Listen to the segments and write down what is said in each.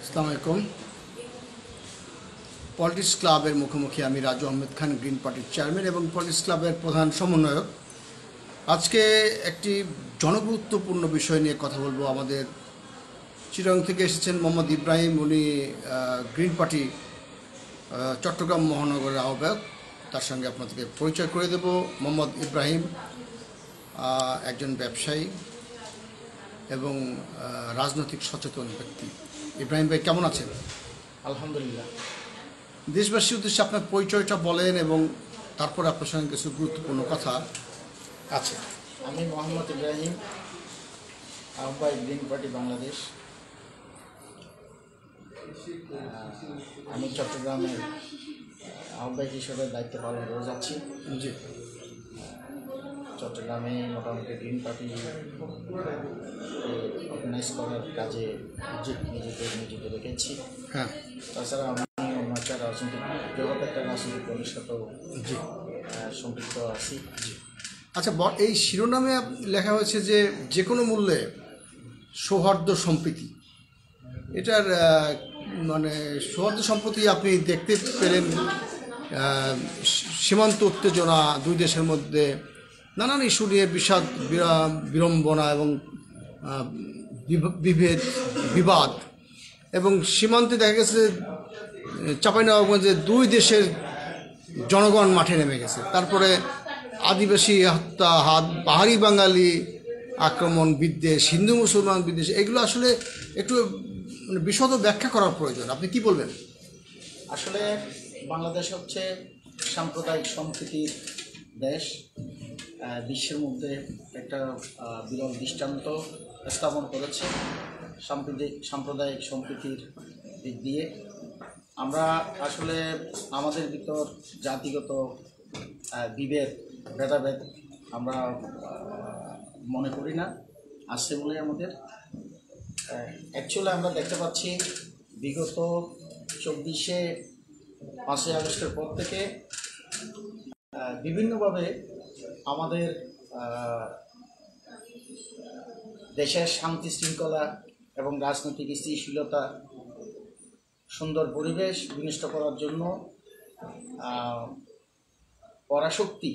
আসসালামু আলাইকুম। পলিটিক্স ক্লাবের মুখোমুখি আমি রাজু আহমেদ খান, গ্রিন পার্টির চেয়ারম্যান এবং পলিটিক্স ক্লাবের প্রধান সমন্বয়ক। আজকে একটি জনগুরুত্বপূর্ণ বিষয় নিয়ে কথা বলবো। আমাদের চিটাগং থেকে এসেছেন মোহাম্মদ ইব্রাহিম। উনি গ্রিন পার্টি চট্টগ্রাম মহানগরের আহ্বায়ক। তার সঙ্গে আপনাদেরকে পরিচয় করে দেব। মোহাম্মদ ইব্রাহিম একজন ব্যবসায়ী এবং রাজনৈতিক সচেতন ব্যক্তি। ইব্রাহিম ভাই, কেমন আছেন? আলহামদুলিল্লাহ। দেশবাসীর উদ্দেশ্যে আপনার পরিচয়টা বলেন এবং তারপরে আপনার সঙ্গে কিছু গুরুত্বপূর্ণ কথা আছে। আমি মোহাম্মদ ইব্রাহিম, আহ্বায়ক, গ্রিন পার্টি বাংলাদেশ। আমি চট্টগ্রামের আহ্বায়ক হিসেবে দায়িত্ব পালন করে যাচ্ছি। জি, চট্টগ্রামে মোটামুটি গ্রিন পার্টি অর্গানাইজ করার কাজে নিজেকে নিয়োজিত রেখেছি। হ্যাঁ, তাছাড়া আমি অন্য একটা রাজনৈতিক বৃহৎ একটা রাজনৈতিক দলের সাথেও জি, সম্পৃক্ত আছি। আচ্ছা, এই শিরোনামে লেখা হয়েছে যে কোনো মূল্যে সৌহার্দ্য সম্প্রীতি। এটার মানে সৌহার্দ্য সম্প্রীতি আপনি দেখতে পেলেন সীমান্ত উত্তেজনা, দুই দেশের মধ্যে নানান ইস্যু নিয়ে বিষাদ, বিড়ম্বনা এবং বিবাদ, এবং সীমান্তে দেখা গেছে চাঁপাইনবাবগঞ্জে দুই দেশের জনগণ মাঠে নেমে গেছে। তারপরে আদিবাসী হত্যা, পাহাড়ি বাঙালি আক্রমণ, বিদ্বেষ, হিন্দু মুসলমান বিদ্বেষ, এগুলো আসলে একটু মানে বিশদ ব্যাখ্যা করার প্রয়োজন। আপনি কি বলবেন? আসলে বাংলাদেশ হচ্ছে সাম্প্রদায়িক সম্প্রীতির দেশ। বিশ্বের মধ্যে একটা বিরল দৃষ্টান্ত স্থাপন করেছে সাম্প্রদায়িক সম্প্রীতির দিক দিয়ে। আমরা আসলে আমাদের ভিতর জাতিগত ভেদাভেদ আমরা মনে করি না, আসছে বলে আমাদের অ্যাকচুয়ালি আমরা দেখতে পাচ্ছি বিগত 5ই আগস্টের পর থেকে বিভিন্নভাবে আমাদের দেশের শান্তি শৃঙ্খলা এবং রাজনৈতিক স্থিতিশীলতা, সুন্দর পরিবেশ বিনষ্ট করার জন্য পরাশক্তি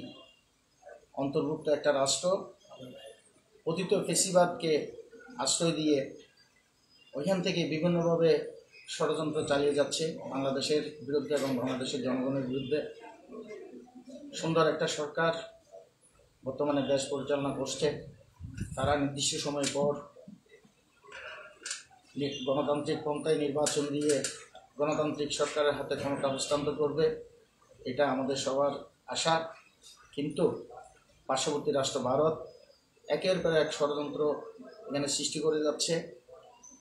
অন্তর্ভুক্ত একটা রাষ্ট্র অতীত ফেসিবাদকে আশ্রয় দিয়ে ওইখান থেকে বিভিন্নভাবে ষড়যন্ত্র চালিয়ে যাচ্ছে বাংলাদেশের বিরুদ্ধে এবং বাংলাদেশের জনগণের বিরুদ্ধে। সুন্দর একটা সরকার বর্তমানে দেশ পরিচালনা করছে। তারা নির্দিষ্ট সময় পর গণতান্ত্রিক পন্থায় নির্বাচন দিয়ে গণতান্ত্রিক সরকারের হাতে ক্ষমতা হস্তান্তর করবে, এটা আমাদের সবার আশা। কিন্তু পার্শ্ববর্তী রাষ্ট্র ভারত একের পর এক ষড়যন্ত্র এখানে সৃষ্টি করে যাচ্ছে।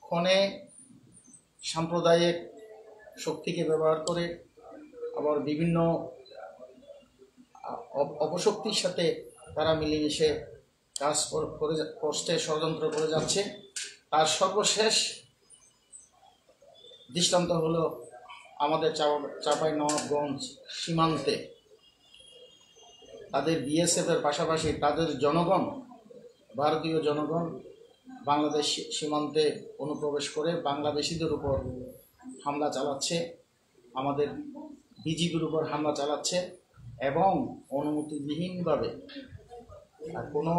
ক্ষণে সাম্প্রদায়িক শক্তিকে ব্যবহার করে আবার বিভিন্ন অপশক্তির সাথে তারা মিলেমিশে কাজ করতে ষড়যন্ত্র করে যাচ্ছে। তার সর্বশেষ দৃষ্টান্ত হলো আমাদের চাঁপাইনবাবগঞ্জ সীমান্তে তাদের বিএসএফের পাশাপাশি তাদের জনগণ, ভারতীয় জনগণ বাংলাদেশ সীমান্তে অনুপ্রবেশ করে বাংলাদেশিদের উপর হামলা চালাচ্ছে, আমাদের বিজিবির উপর হামলা চালাচ্ছে এবং অনুমতিবিহীনভাবে কোনো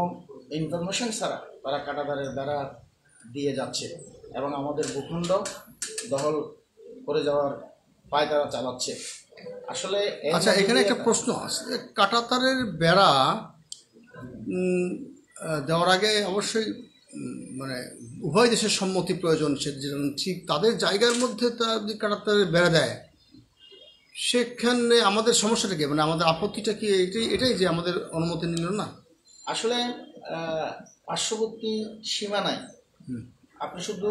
ইনফরমেশন ছাড়া তারা কাঁটাতারের বেড়া দিয়ে যাচ্ছে এবং আমাদের ভূখণ্ড দখল করে যাওয়ার পায়তারা চালাচ্ছে। আসলে আচ্ছা, এখানে একটা প্রশ্ন আছে। কাঁটাতারের বেড়া দেওয়ার আগে অবশ্যই মানে উভয় দেশের সম্মতি প্রয়োজন। যেমন ঠিক তাদের জায়গার মধ্যে তারা যদি কাঁটাতারের বেড়া দেয়, সেখানে আমাদের সমস্যাটা কি, মানে আমাদের আপত্তিটা কি এটাই যে আমাদের অনুমতি নিল না? আসলে পার্শ্ববর্তী সীমানায় আপনি শুধু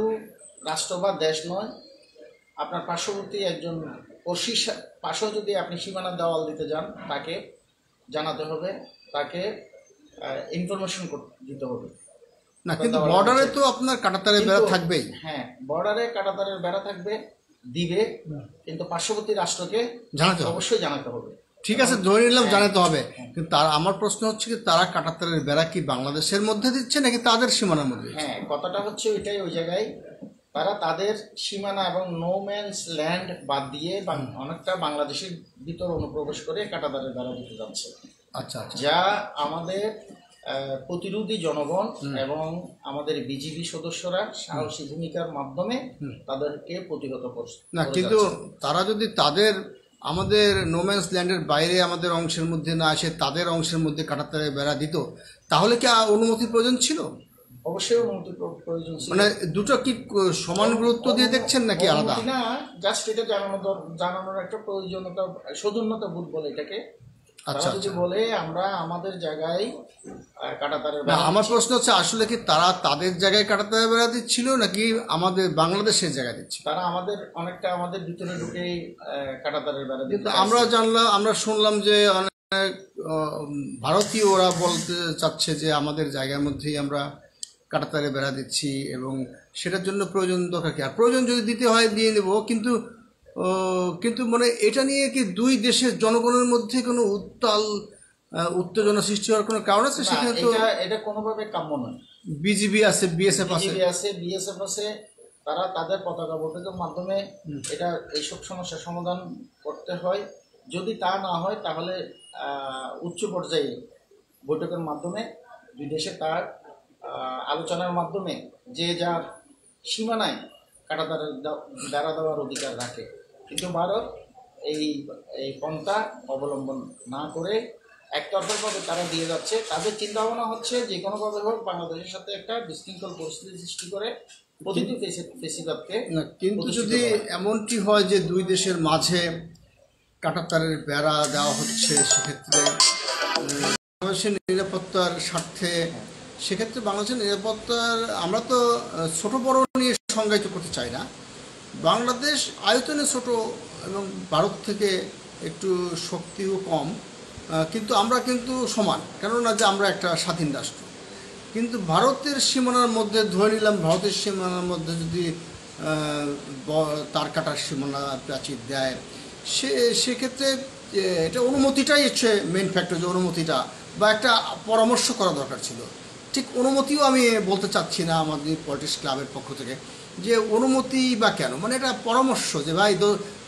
রাষ্ট্র বা দেশ নয়, আপনার পার্শ্ববর্তী একজন পাশেও যদি আপনি সীমানা দেওয়াল দিতে যান, তাকে জানাতে হবে, তাকে ইনফরমেশন দিতে হবে না। কিন্তু বর্ডারে তো আপনার কাঁটাতারের বেড়া থাকবেই। হ্যাঁ, বর্ডারে কাঁটাতারের বেড়া থাকবে, দিবে, কিন্তু পার্শ্ববর্তী রাষ্ট্রকে অবশ্যই জানাতে হবে। ঠিক আছে, ধরে নিলাম জানাতে হবে, কিন্তু আমার প্রশ্ন হচ্ছে কি, তারা কাঁটাতারের বেড়া কি বাংলাদেশের মধ্যে দিচ্ছে নাকি তাদের সীমানার মধ্যে? হ্যাঁ, কথাটা হচ্ছে ওইটাই। ওই জায়গায় তারা তাদের সীমানা এবং নো ম্যানস ল্যান্ড বাদ দিয়ে অনেকটা বাংলাদেশের ভিতর অনুপ্রবেশ করে কাঁটাতারের বেড়া দিতে যাচ্ছে। আচ্ছা আচ্ছা। যা আমাদের প্রতিরোধী জনগণ এবং আমাদের বিজিবি সদস্যরা সাহসী ভূমিকার মাধ্যমে তাদেরকে প্রতিহত করছে। না কিন্তু তারা যদি তাদের আমাদের নোম্যান্স ল্যান্ডের বাইরে আমাদের অংশের মধ্যে না আসে তাদের অংশের মধ্যে কাঁটাতারের বেড়া দিত, তাহলে কি অনুমতির প্রয়োজন ছিল? অবশ্যই অনুমতির প্রয়োজন ছিল। মানে দুটো কি সমান গুরুত্ব দিয়ে দেখছেন নাকি আলাদা? না, জাস্ট এটা জানানোর একটা প্রয়োজনীয়তা, সৌজন্যতা বোধ বলে এটাকে। আচ্ছা যদি বলে আমরা আমাদের জায়গায় কাঁটাতারের না, বেড়া, আমার প্রশ্ন হচ্ছে আসলে কি তারা তাদের জায়গায় কাঁটাতারের বেড়া দিচ্ছিল নাকি আমাদের বাংলাদেশের জায়গায় দিচ্ছিল? তারা অনেকটা আমাদের ভিতরে ঢুকে কাঁটাতারের বেড়া কিন্তু দিতে আমরা জানলাম, আমরা শুনলাম যে অনেক ভারতীয় ওরা বলতে চাচ্ছে যে আমাদের জায়গার মধ্যেই আমরা কাঁটাতারে বেড়া দিচ্ছি এবং সেটার জন্য প্রয়োজন দরকার কি, আর প্রয়োজন যদি দিতে হয় দিয়ে নেব, কিন্তু কিন্তু মানে এটা নিয়ে কি দুই দেশের জনগণের মধ্যে কোনো উত্তেজনা সৃষ্টি হওয়ার কোনো কারণ আছে? সেখানে তো এটা কোনোভাবে কাম্য নয়। বিজিবি আছে, বিএসএফ আছে, তারা তাদের পতাকা বৈঠকের মাধ্যমে এটা এইসব সমস্যার সমাধান করতে হয়। যদি তা না হয় তাহলে উচ্চ পর্যায়ে বৈঠকের মাধ্যমে দুই দেশে তার আলোচনার মাধ্যমে যে যার সীমানায় কাঁটাতারের বেড়া দেওয়ার অধিকার রাখে। কিন্তু ভারত এই পন্থা অবলম্বন না করে একতরফাভাবে তারা দিয়ে যাচ্ছে। তাদের চিন্তা ভাবনা হচ্ছে যে কোনোভাবে হোক বাংলাদেশের সাথে একটা বিশৃঙ্খল পরিস্থিতি সৃষ্টি করে প্রতিটি ফেসিবাদকে। কিন্তু যদি এমনটি হয় যে দুই দেশের মাঝে কাঁটাতারের বেড়া দেওয়া হচ্ছে, সেক্ষেত্রে বাংলাদেশের নিরাপত্তার স্বার্থে, সেক্ষেত্রে বাংলাদেশের নিরাপত্তার আমরা তো ছোট বড় নিয়ে সংজ্ঞায়িত করতে চাই না। বাংলাদেশ আয়তনে ছোট এবং ভারত থেকে একটু শক্তিও কম, কিন্তু আমরা কিন্তু সমান, কেননা যে আমরা একটা স্বাধীন রাষ্ট্র। কিন্তু ভারতের সীমানার মধ্যে ধরে নিলাম, ভারতের সীমানার মধ্যে যদি তার কাটার সীমানা প্রাচীর দেয়, সেক্ষেত্রে এটা অনুমতিটাই হচ্ছে মেইন ফ্যাক্টর, যে অনুমতিটা বা একটা পরামর্শ করা দরকার ছিল। ঠিক অনুমতিও আমি বলতে চাচ্ছি না আমাদের পলিটিক্স ক্লাবের পক্ষ থেকে, যে অনুমতি বা কেন, মানে এটা পরামর্শ যে ভাই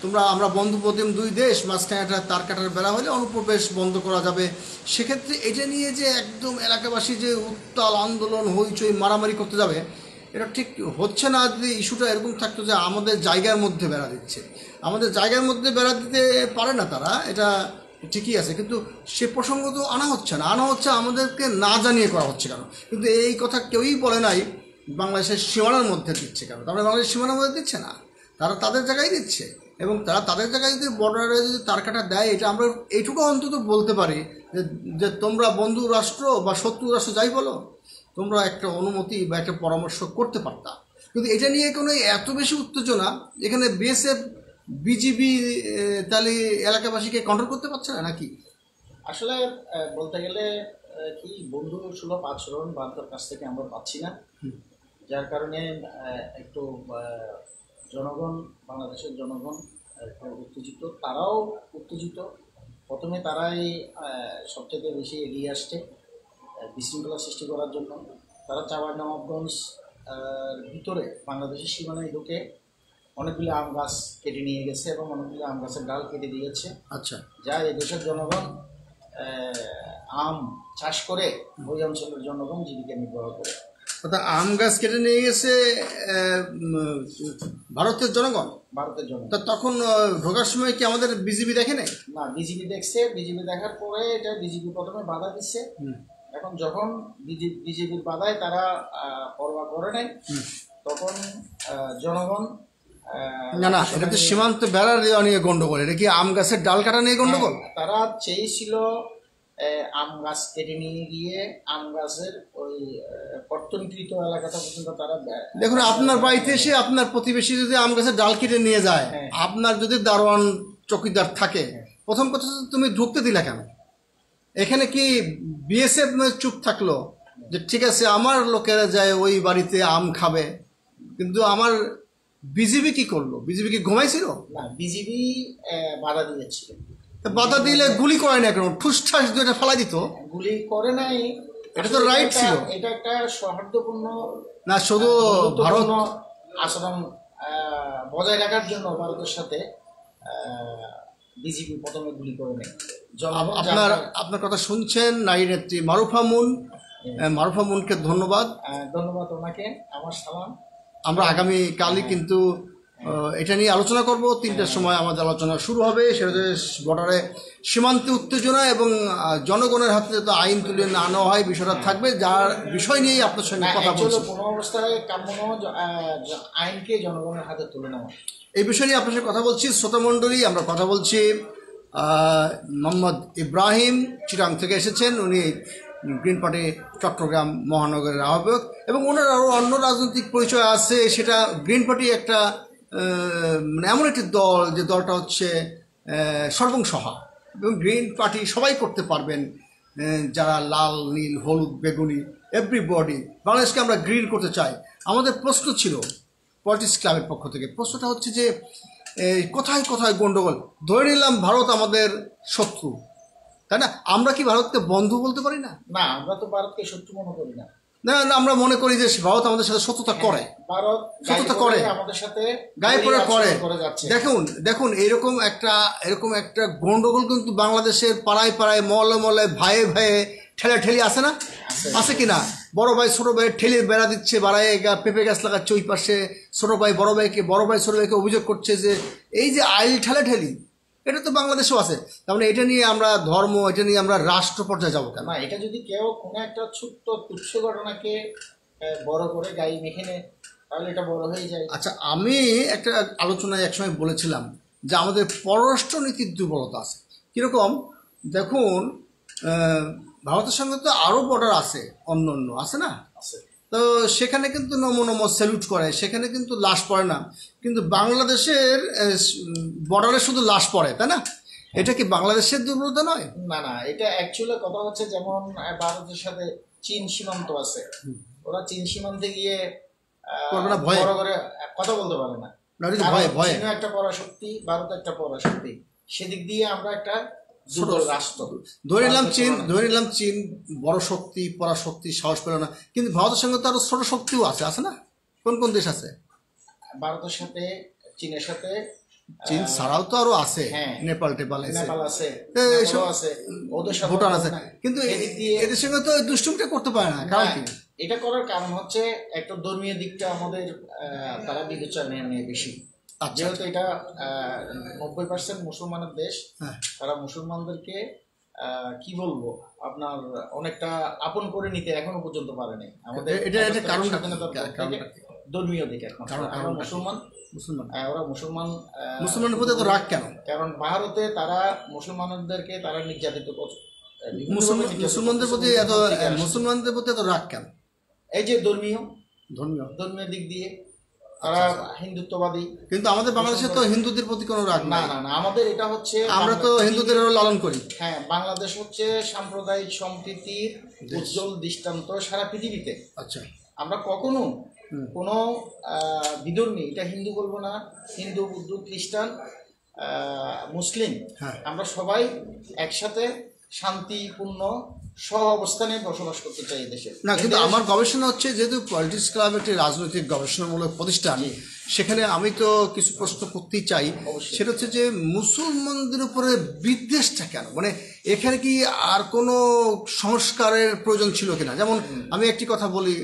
তোমরা আমরা বন্ধু প্রতিম দুই দেশ, মাঝখানে একটা তার কাটার বেড়া হলে অনুপ্রবেশ বন্ধ করা যাবে। সেক্ষেত্রে এটা নিয়ে যে একদম এলাকাবাসী যে উত্তাল আন্দোলন হইচই মারামারি করতে যাবে, এটা ঠিক হচ্ছে না। যদি ইস্যুটা এরকম থাকতো যে আমাদের জায়গার মধ্যে বেড়া দিচ্ছে, আমাদের জায়গার মধ্যে বেড়া দিতে পারে না তারা, এটা ঠিকই আছে, কিন্তু সে প্রসঙ্গ তো আনা হচ্ছে না, আনা হচ্ছে আমাদেরকে না জানিয়ে করা হচ্ছে কেন। কিন্তু এই কথা কেউই বলে নাই বাংলাদেশের সীমানার মধ্যে দিচ্ছে কেন, তারপরে বাংলাদেশের সীমানার মধ্যে দিচ্ছে না, তারা তাদের জায়গায় দিচ্ছে। এবং তারা তাদের জায়গায় যদি বর্ডারে যদি তার কাটা দেয়, এটা আমরা এইটুকু অন্তত বলতে পারি যে তোমরা বন্ধু রাষ্ট্র বা শত্রু রাষ্ট্র যাই বলো, তোমরা একটা অনুমতি বা একটা পরামর্শ করতে পারতা। কিন্তু এটা নিয়ে কোনো এত বেশি উত্তেজনা, এখানে বিএসএফ বিজিবি তাহলে এলাকাবাসীকে কন্ট্রোল করতে পারছে না নাকি? আসলে বলতে গেলে কি, বন্ধু সুলভ আচরণ ভারতের কাছ থেকে আমরা পাচ্ছি না, যার কারণে একটু জনগণ, বাংলাদেশের জনগণ একটু উত্তেজিত, তারাও উত্তেজিত। প্রথমে তারাই সবচেয়ে বেশি এগিয়ে আসছে বিশৃঙ্খলা সৃষ্টি করার জন্য। তারা চাঁপাইনবাবগঞ্জ ভিতরে বাংলাদেশের সীমানায় ঢুকে অনেকগুলি আম গাছ কেটে নিয়ে গেছে এবং অনেকগুলি আম গাছের ডাল কেটে দিয়েছে। আচ্ছা, যা এই দেশের জনগণ আম চাষ করে ওই অঞ্চলের জনগণ জীবিকা নির্বাহ করে। অর্থাৎ আম গাছ কেটে নিয়ে গেছে ভারতের জনগণ। তা তখন ঢোকার সময় কি আমাদের বিজিবি দেখে নাই? না, বিজিবি দেখছে। বিজিবি দেখার পরে এটা বিজিবি প্রথমে বাধা দিচ্ছে। এখন যখন বিজেপির বাধায় তারা পরোয়া করে নাই, তখন জনগণ না এটা তো সীমান্ত বেড়া দেওয়া নিয়ে গন্ডগোল, এটা কি আম গাছের ডাল কাটা নিয়ে গন্ডগোল? তারা চেয়েছিল আম গাছ কেটে নিয়ে গিয়ে আম গাছের ওই কর্তনকৃত এলাকাটা পর্যন্ত তারা। দেখুন, আপনার বাড়িতে এসে আপনার প্রতিবেশী যদি আম গাছের ডাল কেটে নিয়ে যায়, আপনার যদি দারোয়ান চৌকিদার থাকে, প্রথম কথা তুমি ঢুকতে দিলা কেন? এখানে কি বিএসএফ চুপ থাকলো যে ঠিক আছে আমার লোকেরা যায় ওই বাড়িতে আম খাবে, কিন্তু আমার বিজিবি কি করলো? বিজিবি কি ঘুমাইছিল? না, বিজিবি বাধা দিয়েছিল। বাধা দিলে গুলি করে না কেন? ঠুসঠাস দুইটা ফেলা দিত। গুলি করে নাই, এটা তো রাইট ছিল। এটা একটা সৌহার্দ্যপূর্ণ না, শুধু ভারত আচরণ বজায় রাখার জন্য ভারতের সাথে বিজেপি প্রথমে গুলি করে নেয়। আপনার আপনার কথা শুনছেন নারী নেত্রী মারুফা মুন। মারুফা মুনকে ধন্যবাদ। ধন্যবাদ ওনাকে, আমার সালাম। আমরা আগামী কালই কিন্তু এটা নিয়ে আলোচনা করব। 3টার সময় আমাদের আলোচনা শুরু হবে। সেটা বর্ডারে সীমান্তে উত্তেজনা এবং জনগণের হাতে যাতে আইন তুলে না নেওয়া হয় বিষয়টা থাকবে, যার বিষয় নিয়েই আপনার সঙ্গে কথা বলছি। কোনো অবস্থায় কাম্য আইনকে জনগণের হাতে তুলে নেওয়া, এই বিষয় নিয়ে আপনার সঙ্গে কথা বলছি। শ্রোতামণ্ডলী, আমরা কথা বলছি মোহাম্মদ ইব্রাহিম চিরাং থেকে এসেছেন। উনি গ্রিন পার্টি চট্টগ্রাম মহানগরের আহ্বায়ক এবং ওনার আরও অন্য রাজনৈতিক পরিচয় আছে। সেটা গ্রিন পার্টি একটা মানে এমন একটি দল, যে দলটা হচ্ছে সর্বংসহা এবং গ্রিন পার্টি সবাই করতে পারবেন, যারা লাল, নীল, হলুদ, বেগুনি, এভরিবডি। বাংলাদেশকে আমরা গ্রিন করতে চাই। আমাদের প্রশ্ন ছিল পলিটিক্স ক্লাবের পক্ষ থেকে, প্রশ্নটা হচ্ছে যে কোথায় কোথায় গণ্ডগোল। ধরে নিলাম ভারত আমাদের শত্রু, তাই না? আমরা কি ভারতকে বন্ধু বলতে পারি না? না, আমরা তো ভারতকে শত্রু মনে করি না। না, আমরা মনে করি যে ভারত আমাদের সাথে শত্রুতা করে। ভারত শত্রুতা করে, আমাদের সাথে গায়ে পড়ে করে যাচ্ছে। দেখুন এরকম একটা গন্ডগোল কিন্তু বাংলাদেশের পাড়ায় পাড়ায়, মহল্লায় মহল্লায়, ভাইয়ে ভাইয়ে ঠেলাঠেলি আছে না? আছে কিনা? বড় ভাই ছোট ভাই ঠেলে বেড়া দিচ্ছে, বাড়ায় পেঁপে গাছ লাগাচ্ছে ওই পাশে, ছোট ভাই বড় ভাই ছোট ভাইকে অভিযোগ করছে যে এই যে আইল ঠেলাঠেলি, এটা তো বাংলাদেশেও আছে। তার মানে এটা নিয়ে আমরা ধর্ম, এটা নিয়ে আমরা রাষ্ট্র পর্যায়ে যাবো কেন? না, এটা যদি কেউ কোনো একটা ছোট্ট তুচ্ছ ঘটনাকে বড় করে গায়ে মেখে নেয়, তাহলে এটা বড় হয়ে যায়। আচ্ছা, আমি একটা আলোচনায় একসময় বলেছিলাম যে আমাদের পররাষ্ট্র নীতির দুর্বলতা আছে। কীরকম? দেখুন, ভারতের সঙ্গে তো আরও বর্ডার আছে, অন্য আছে না? তো সেখানে কিন্তু নমো স্যালুট করে, সেখানে কিন্তু লাশ পড়ে না। কিন্তু বাংলাদেশের বর্ডারে শুধু লাশ পড়ে, তাই না? এটা কি বাংলাদেশের দুর্বলতা নয়? না না, এটা অ্যাকচুয়ালি কথা হচ্ছে, যেমন ভারতের সাথে চীন সীমান্ত আছে, ওরা চীন সীমান্তে গিয়ে বড় করে কথা বলতে পারে না। চীন একটা পরাশক্তি, ভারত একটা পরাশক্তি, সেদিক দিয়ে আমরা একটা ছোট রাষ্ট্র। ধরে নিলাম চীন বড় শক্তি, পরাশক্তি, সাহস পেল না। কিন্তু ভারতের সঙ্গে তো আরো ছোট শক্তিও আছে না? কোন কোন দেশ আছে? ভারতের সাথে, চীনের সাথে, চীন ছাড়াও তো আরো আছে, নেপাল আছে, ভুটান আছে। কিন্তু এদের সঙ্গে তো দুষ্টুমিটা করতে পারে না। কারণ কি? এটা করার কারণ হচ্ছে একটা ধর্মীয় দিকটা আমাদের তারা বিবেচনায় নেয় বেশি। যেহেতু এটা 90% মুসলমানের দেশ, তারা মুসলমানদেরকে কি বলবো, আপনার অনেকটা আপন করে নিতে এখনো পর্যন্ত পারেনি। আমাদের এটা কারণ ধর্মীয় দিক। এখন আমরা মুসলমান, ওরা মুসলমানের প্রতি এত রাগ কেন? কারণ ভারতে তারা মুসলমানদেরকে তারা নির্যাতিত করছে। মুসলমানদের প্রতি এত রাগ কেন? এই যে ধর্মীয় দিক দিয়ে তারা হিন্দুত্ববাদী। কিন্তু আমাদের বাংলাদেশে তো হিন্দুদের প্রতি কোনো রাগ না। আমাদের এটা হচ্ছে, আমরা তো হিন্দুদের লালন করি। হ্যাঁ, বাংলাদেশ হচ্ছে সাম্প্রদায়িক সম্প্রীতির উজ্জ্বল দৃষ্টান্ত সারা পৃথিবীতে। আচ্ছা, আমরা কখনো কোনো বিধর্মী, এটা হিন্দু বলবো না, হিন্দু, বৌদ্ধ, খ্রিস্টান, মুসলিম, আমরা সবাই একসাথে শান্তিপূর্ণ সহ অবস্থানে বসবাস করতে চাই দেশে। না, কিন্তু আমার গবেষণা হচ্ছে, যেহেতু পলিটিক্স ক্লাব একটি রাজনৈতিক গবেষণামূলক প্রতিষ্ঠান, সেখানে আমি তো কিছু প্রশ্ন করতেই চাই। সেটা হচ্ছে যে মুসলমানদের উপরে বিদ্বেষটা কেন? মানে এখানে কি আর কোনো সংস্কারের প্রয়োজন ছিল কিনা? যেমন আমি একটি কথা বলি,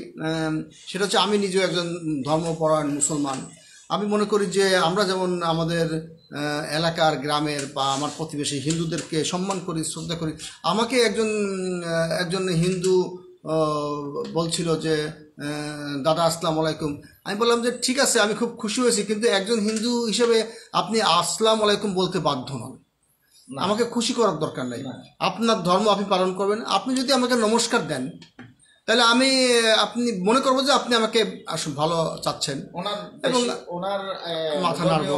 সেটা হচ্ছে আমি নিজেও একজন ধর্মপরায়ণ মুসলমান। আমি মনে করি যে আমরা যেমন আমাদের এলাকার, গ্রামের বা আমার প্রতিবেশী হিন্দুদেরকে সম্মান করি, শ্রদ্ধা করি। আমাকে একজন হিন্দু বলছিল যে দাদা আসসালামু আলাইকুম। আমি বললাম যে ঠিক আছে, আমি খুব খুশি হয়েছি, কিন্তু একজন হিন্দু হিসেবে আপনি আসসালামু আলাইকুম বলতে বাধ্য নন। আমাকে খুশি করার দরকার নাই। আপনার ধর্ম আপনি পালন করবেন। আপনি যদি আমাকে নমস্কার দেন, তাহলে আপনি মনে করবো যে আপনি আমাকে ভালো চাচ্ছেন, এবং মাথা নাড়বো,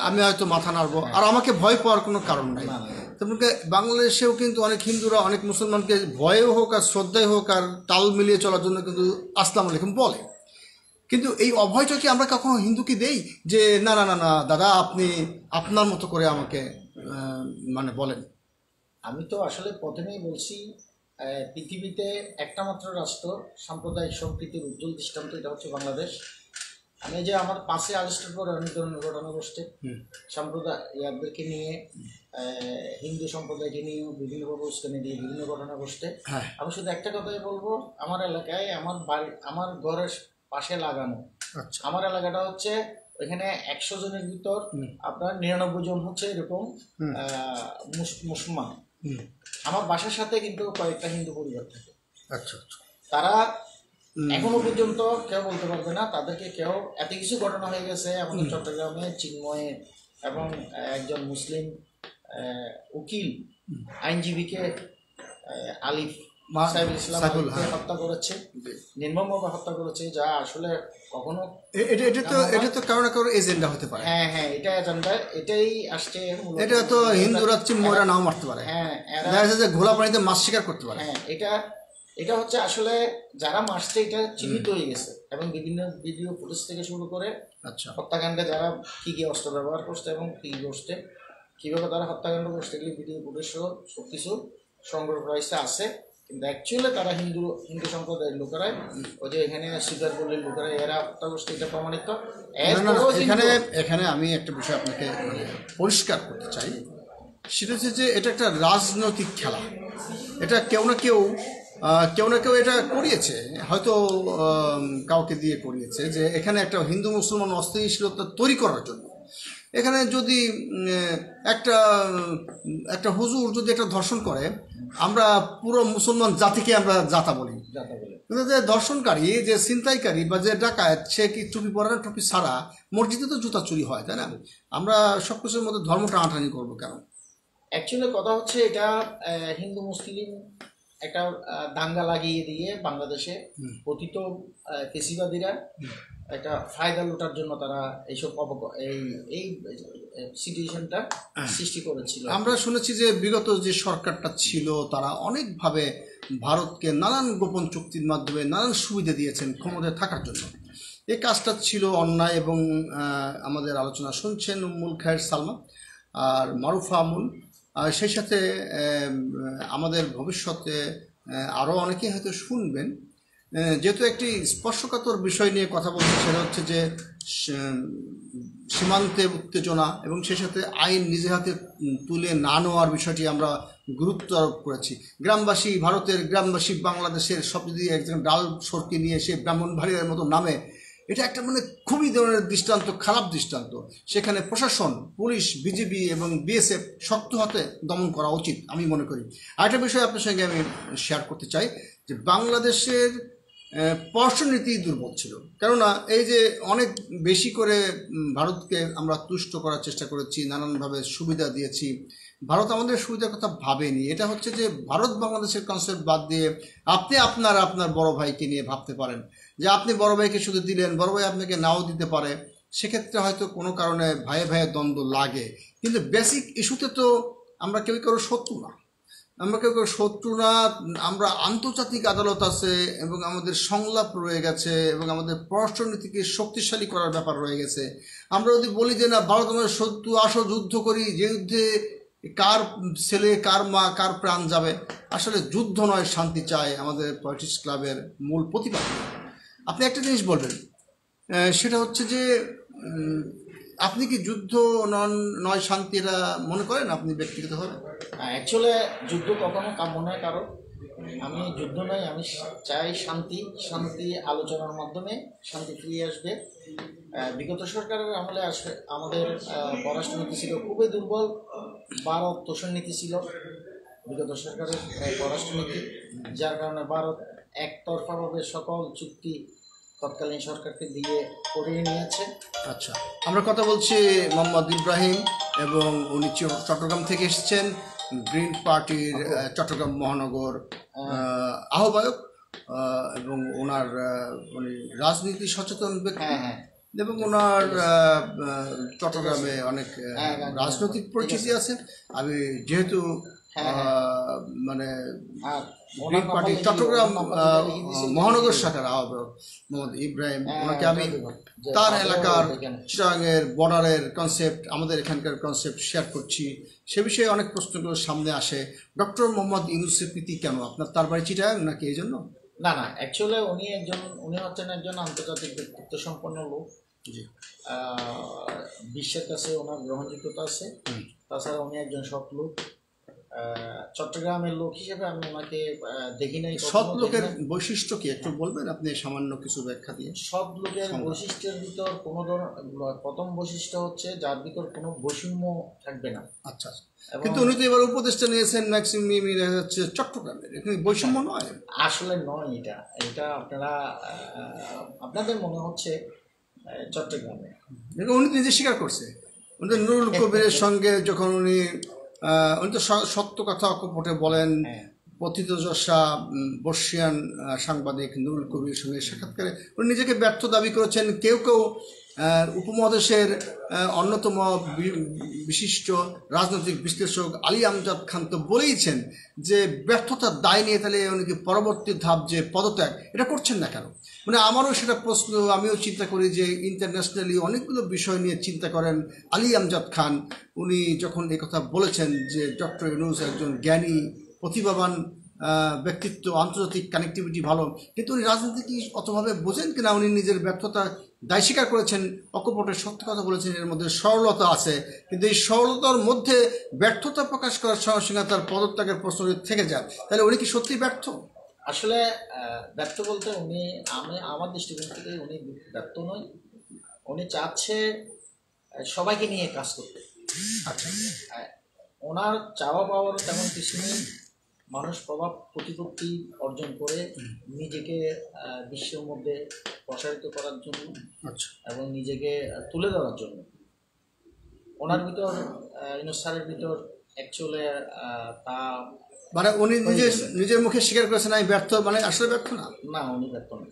আমি হয়তো মাথা নাড়বো, আর আমাকে ভয় পাওয়ার কোনো কারণ নাই। তেমন বাংলাদেশেও কিন্তু অনেক হিন্দুরা অনেক মুসলমানকে ভয়েও হোক আর শ্রদ্ধায় হোক আর তাল মিলিয়ে চলার জন্য কিন্তু আসসালামু আলাইকুম বলে। কিন্তু এই অভয়টা কি আমরা কখনো হিন্দুকে দেই যে না না না না দাদা, আপনি আপনার মতো করে আমাকে মানে বলেন? আমি তো আসলে প্রথমেই বলছি, পৃথিবীতে একটা মাত্র রাষ্ট্র সাম্প্রদায়িক সম্প্রীতির উজ্জ্বল দৃষ্টান্ত, এটা হচ্ছে বাংলাদেশ। আমি যে আমার 5ই আগস্টের পরে অনেক ধরনের ঘটনা ঘটছে, সম্প্রদায়দেরকে নিয়ে, হিন্দু সম্প্রদায়কে নিয়ে বিভিন্নভাবে উস্কানি দিয়ে বিভিন্ন ঘটনা ঘটছে। হ্যাঁ, আমি শুধু একটা কথাই বলবো, আমার এলাকায় আমার বাড়ি, আমার ঘরের পাশে লাগানো আচ্ছা, আমার এলাকাটা হচ্ছে, এখানে 100 জনের ভিতর আপনার 99 জন হচ্ছে এরকম মুসলমান। আমার বাসার সাথে কিন্তু কয়েকটা হিন্দু পরিবার থাকে। আচ্ছা, আচ্ছা। তারা এখনো পর্যন্ত কেউ বলতে পারবে না তাদেরকে কেউ, এত কিছু ঘটনা হয়ে গেছে আমাদের চট্টগ্রামে, চিন্ময়ে এবং একজন মুসলিম উকিল আইনজীবীকে আলিফ সাইফুল ইসলাম হত্যা করেছে, নির্মমভাবে হত্যা করেছে, যা আসলে কখনো এটা তো কারো না কারো এজেন্ডা হতে পারে। হ্যাঁ হ্যাঁ, এটা এজেন্ডা, এটাই আসছে। এটা তো হিন্দুরা চিন্ময়রা নাও মারতে পারে। হ্যাঁ, দেখা যাচ্ছে যে ঘোলা পানিতে মাছ শিকার করতে পারে। হ্যাঁ, এটা হচ্ছে আসলে যারা মারছে এটা চিহ্নিত হয়ে গেছে, এবং বিভিন্ন ভিডিও ফুটেজ থেকে শুরু করে আচ্ছা, হত্যাকাণ্ডে যারা কি কি অস্ত্র ব্যবহার করছে এবং কি করছে, কিভাবে তারা হত্যাকাণ্ড করছে, এগুলি ভিডিও ফুটেজ সহ সব কিছু সংগ্রহ করা আছে। কিন্তু অ্যাকচুয়ালি তারা হিন্দু সম্প্রদায়ের লোকেরাই, ওই যে এখানে স্বীকার করলে লোকেরা এরা হত্যা করছে, এটা প্রমাণিত। এখানে আমি একটা বিষয় আপনাকে পরিষ্কার করতে চাই, সেটা হচ্ছে যে এটা একটা রাজনৈতিক খেলা। এটা কেউ না কেউ এটা করিয়েছে, হয়তো কাউকে দিয়ে করিয়েছে, যে এখানে একটা হিন্দু মুসলমান অস্থিতিশীলতা তৈরি করার জন্য। এখানে যদি একটা হুজুর যদি একটা ধর্ষণ করে, আমরা পুরো মুসলমান জাতিকে আমরা জাতা বলি। কিন্তু যে ধর্ষণকারী, যে ছিনতাইকারী বা যে ডাকাত, সে কি টুপি পরে না টুপি ছাড়া মসজিদে তো জুতা চুরি হয়, তাই না? আমরা সব কিছুর মধ্যে ধর্ম টানাটানি করবো কেন? অ্যাকচুয়ালি কথা হচ্ছে এটা হিন্দু মুসলিম একটা দাঙ্গা লাগিয়ে দিয়ে বাংলাদেশে পতিত ফেসিবাদীরা একটা ফায়দা লুটার জন্য তারা এইসব এই সিচুয়েশনটা সৃষ্টি করেছিল। আমরা শুনেছি যে বিগত যে সরকারটা ছিল তারা অনেকভাবে ভারতকে নানান গোপন চুক্তির মাধ্যমে নানান সুবিধা দিয়েছেন ক্ষমতায় থাকার জন্য। এই কাজটা ছিল অন্যায়, এবং আমাদের আলোচনা শুনছেন উম্মুল খায়ের সালমা আর মারুফা আমুল। সেই সাথে আমাদের ভবিষ্যতে আরও অনেকেই হয়তো শুনবেন, যেহেতু একটি স্পর্শকাতর বিষয় নিয়ে কথা বলছি, সেটা হচ্ছে যে সীমান্তে উত্তেজনা এবং সেই সাথে আইন নিজে হাতে তুলে না নেওয়ার বিষয়টি আমরা গুরুত্ব আরোপ করেছি। গ্রামবাসী, ভারতের গ্রামবাসী বাংলাদেশের সব যদি একজন ডাল সরকি নিয়ে সে ব্রাহ্মণবাড়িয়ার মতো নামে, এটা একটা খুবই ধরনের দৃষ্টান্ত, খারাপ দৃষ্টান্ত। সেখানে প্রশাসন, পুলিশ, বিজিবি এবং বিএসএফ শক্ত হাতে দমন করা উচিত আমি মনে করি। আরেকটা বিষয় আপনার সঙ্গে আমি শেয়ার করতে চাই, যে বাংলাদেশের পররাষ্ট্রনীতি দুর্বল ছিল। কেননা এই যে অনেক বেশি করে ভারতকে আমরা তুষ্ট করার চেষ্টা করেছি, নানানভাবে সুবিধা দিয়েছি, ভারত আমাদের সুবিধার কথা ভাবেনি। এটা হচ্ছে যে ভারত বাংলাদেশের কনসেপ্ট বাদ দিয়ে আপনি আপনার বড় ভাইকে নিয়ে ভাবতে পারেন, যে আপনি বড় ভাইকে শুধু দিলেন, বড় ভাই আপনাকে নাও দিতে পারে। সেক্ষেত্রে হয়তো কোনো কারণে ভাইয়ে ভাইয়ে দ্বন্দ্ব লাগে, কিন্তু বেসিক ইস্যুতে তো আমরা কেউ কারো শত্রু না। আমরা আন্তর্জাতিক আদালত আছে এবং আমাদের সংলাপ রয়ে গেছে এবং আমাদের পররাষ্ট্রনীতিকে শক্তিশালী করার ব্যাপার রয়ে গেছে। আমরা যদি বলি যে না ভারত আমাদের শত্রু, আসো যুদ্ধ করি, যে যুদ্ধে কার ছেলে, কার মা, কার প্রাণ যাবে, আসলে যুদ্ধ নয়, শান্তি চায় আমাদের পলিটিক্স ক্লাবের মূল প্রতিপাদ্য। আপনি একটা জিনিস বলবেন, সেটা হচ্ছে যে আপনি কি যুদ্ধ নয় শান্তি এটা মনে করেন আপনি ব্যক্তিগতভাবে? অ্যাকচুয়ালি যুদ্ধ কখনো কাম্য নয় কারো। আমি যুদ্ধ নয়, আমি চাই শান্তি আলোচনার মাধ্যমে শান্তি ফিরিয়ে আসবে। বিগত সরকারের আমলে আসবে আমাদের পররাষ্ট্রনীতি ছিল খুবই দুর্বল, ভারত তোষণ নীতি ছিল বিগত সরকারের পররাষ্ট্রনীতি, যার কারণে ভারত একতরফাভাবে সকল চুক্তি তৎকালীন সরকারকে দিয়ে করিয়ে নিয়েছে। আচ্ছা, আমরা কথা বলছি মোহাম্মদ ইব্রাহিম, এবং উনি চট্টগ্রাম থেকে এসেছেন, গ্রিন পার্টির চট্টগ্রাম মহানগর আহ্বায়ক, এবং ওনার উনি রাজনীতি সচেতন ব্যক্তি, এবং ওনার চট্টগ্রামে অনেক রাজনৈতিক পরিচিতি আছে। আমি যেহেতু গ্রিন পার্টি চট্টগ্রাম মহানগর শাখার আহ্বায়ক মোহাম্মদ ইব্রাহিম, ওনাকে আমি তার এলাকার চিটাগাংয়ের বর্ডারের কনসেপ্ট, আমাদের এখানকার কনসেপ্ট শেয়ার করছি। সে বিষয়ে অনেক প্রশ্নগুলো সামনে আসে। ডক্টর মোহাম্মদ ইউনূসের প্রীতি কেন? আপনার তার বাড়ি চিটাগাং নাকি এই জন্য? না, অ্যাকচুয়ালি উনি হচ্ছেন একজন আন্তর্জাতিক ব্যক্তিত্ব সম্পন্ন লোক, জি। বিশ্বের কাছে ওনার গ্রহণযোগ্যতা আছে। তাছাড়া উনি একজন সৎ লোক। চট্টগ্রামের লোক হিসেবে আমি ওনাকে দেখি নাই। সৎ লোকের বৈশিষ্ট্য কি একটু বলবেন আপনি সামান্য কিছু ব্যাখ্যা দিয়ে? সৎ লোকের বৈশিষ্ট্যের ভিতর কোনো প্রথম বৈশিষ্ট্য হচ্ছে যার ভিতর কোনো বৈষম্য থাকবে না। আচ্ছা, কিন্তু উনি তো এবার উপদেষ্টা নিয়েছেন ম্যাক্সিমাম হচ্ছে চট্টগ্রামের, এখানে বৈষম্য নয়। আসলে নয়, এটা আপনারা আপনাদের মনে হচ্ছে চট্টগ্রামে। উনি তো নিজে স্বীকার করছে। উনি তো নুরুল কবিরের সঙ্গে যখন উনি তো সত্য কথা অকপটে বলেন, প্রথিতযশা বর্ষিয়ান সাংবাদিক নুরুল কবিরের সঙ্গে সাক্ষাৎকারে উনি নিজেকে ব্যর্থ দাবি করেছেন। কেউ কেউ উপমহাদেশের অন্যতম বিশিষ্ট রাজনৈতিক বিশ্লেষক আলী আমজাদ খান তো বলেইছেন যে ব্যর্থতার দায় নিয়ে তাহলে উনি কি পরবর্তী ধাপ যে পদত্যাগ এটা করছেন না কেন? মানে আমারও সেটা প্রশ্ন। আমিও চিন্তা করি যে ইন্টারন্যাশনালি অনেকগুলো বিষয় নিয়ে চিন্তা করেন আলী আমজাদ খান। উনি যখন এই কথা বলেছেন যে ডক্টর ইউনূস একজন জ্ঞানী প্রতিভাবান ব্যক্তিত্ব, আন্তর্জাতিক কানেক্টিভিটি ভালো, কিন্তু উনি রাজনীতি কি অতভাবে বোঝেন কিনা? উনি নিজের ব্যর্থতা দায় স্বীকার করেছেন, অকপটে সত্য কথা বলেছেন, এর মধ্যে সরলতা আছে। কিন্তু এই সরলতার মধ্যে ব্যর্থতা প্রকাশ করার সঙ্গে সঙ্গে তার পদত্যাগের প্রশ্ন থেকে যায়, তাহলে উনি কি সত্যি ব্যর্থ? আসলে ব্যর্থ বলতে আমার দৃষ্টিকোণ থেকে উনি ব্যর্থ নয়। উনি চাচ্ছে সবাইকে নিয়ে কাজ করতে। আচ্ছা, ওনার চাওয়া পাওয়ার তেমন কিছু নেই। মানুষ প্রভাব প্রতিপত্তি অর্জন করে নিজেকে বিশ্বের মধ্যে প্রসারিত করার জন্য এবং নিজেকে তুলে ধরার জন্য ওনার ভিতর ইউনূস স্যারের ভিতর অ্যাকচুয়ালি তা মানে উনি নিজের মুখে স্বীকার করেছেন আমি ব্যর্থ, মানে আসলে ব্যর্থ না। না, উনি ব্যর্থ না।